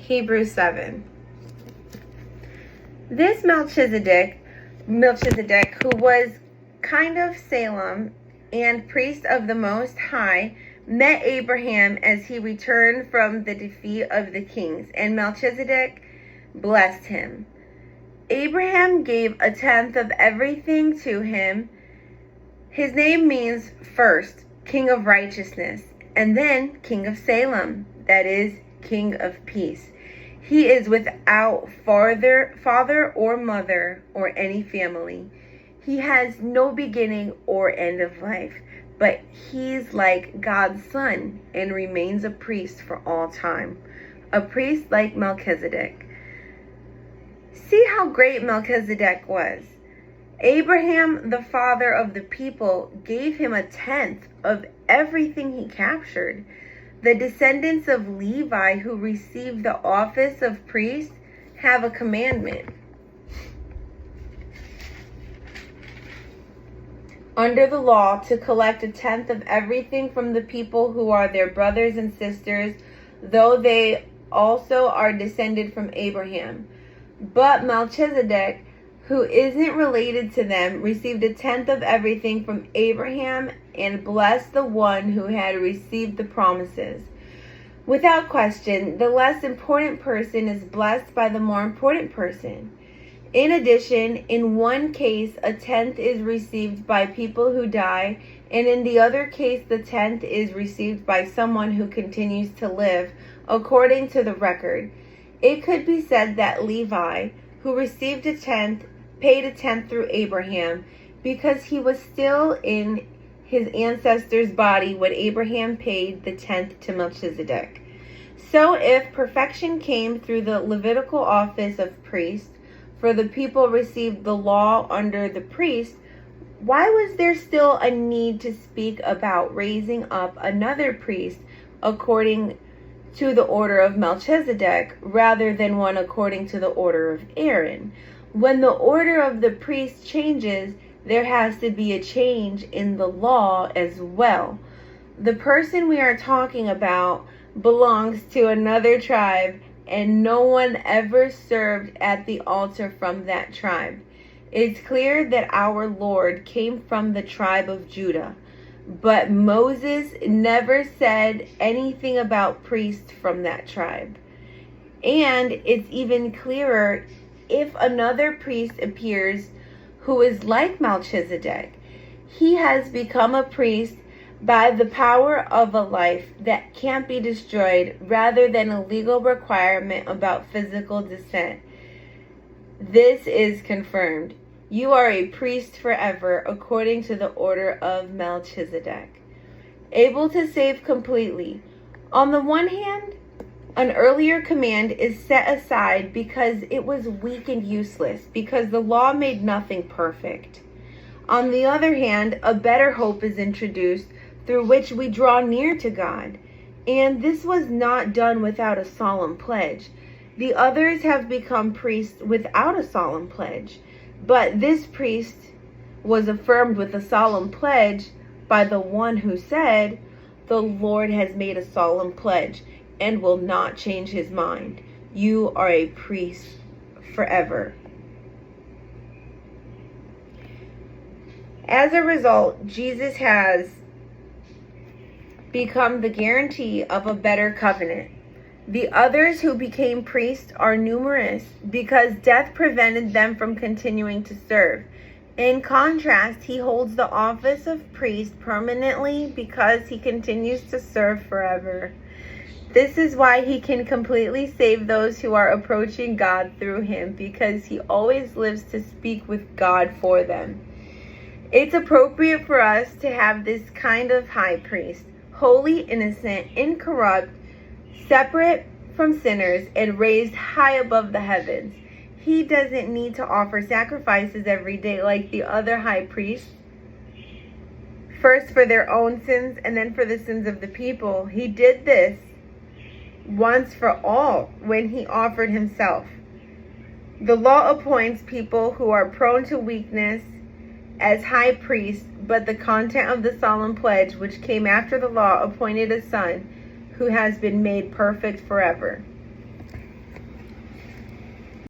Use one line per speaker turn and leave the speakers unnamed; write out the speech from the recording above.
Hebrews 7. This Melchizedek, who was kind of Salem and priest of the Most High, met Abraham as he returned from the defeat of the kings, and Melchizedek blessed him. Abraham gave a tenth of everything to him. His name means first, King of Righteousness, and then King of Salem, that is, King of Peace. He is without father or mother or any family. He has no beginning or end of life, but he's like God's son and remains a priest for all time. A priest like Melchizedek. See how great Melchizedek was. Abraham, the father of the people, gave him a tenth of everything he captured. The descendants of Levi who received the office of priest have a commandment. Under the law, to collect a tenth of everything from the people who are their brothers and sisters, though they also are descended from Abraham. But Melchizedek, who isn't related to them, received a tenth of everything from Abraham and blessed the one who had received the promises. Without question, the less important person is blessed by the more important person. In addition, in one case, a tenth is received by people who die, and in the other case, the tenth is received by someone who continues to live, according to the record. It could be said that Levi, who received a tenth, paid a tenth through Abraham, because he was still in his ancestor's body when Abraham paid the tenth to Melchizedek. So if perfection came through the Levitical office of priest, for the people received the law under the priest, why was there still a need to speak about raising up another priest according to the order of Melchizedek, rather than one according to the order of Aaron? When the order of the priest changes, there has to be a change in the law as well. The person we are talking about belongs to another tribe, and no one ever served at the altar from that tribe. It's clear that our Lord came from the tribe of Judah, but Moses never said anything about priests from that tribe. And it's even clearer if another priest appears who is like Melchizedek. He has become a priest by the power of a life that can't be destroyed, rather than a legal requirement about physical descent. This is confirmed. You are a priest forever, according to the order of Melchizedek. Able to save completely. On the one hand, an earlier command is set aside because it was weak and useless, because the law made nothing perfect. On the other hand, a better hope is introduced through which we draw near to God. And this was not done without a solemn pledge. The others have become priests without a solemn pledge. But this priest was affirmed with a solemn pledge by the one who said, "The Lord has made a solemn pledge and will not change his mind. You are a priest forever." As a result, Jesus has become the guarantee of a better covenant. The others who became priests are numerous because death prevented them from continuing to serve. In contrast, he holds the office of priest permanently because he continues to serve forever. This is why he can completely save those who are approaching God through him, because he always lives to speak with God for them. It's appropriate for us to have this kind of high priest, holy, innocent, incorrupt, separate from sinners, and raised high above the heavens. He doesn't need to offer sacrifices every day like the other high priests, first for their own sins and then for the sins of the people. He did this once for all when he offered himself. The law appoints people who are prone to weakness as high priests, but the content of the solemn pledge, which came after the law, appointed a son who has been made perfect forever.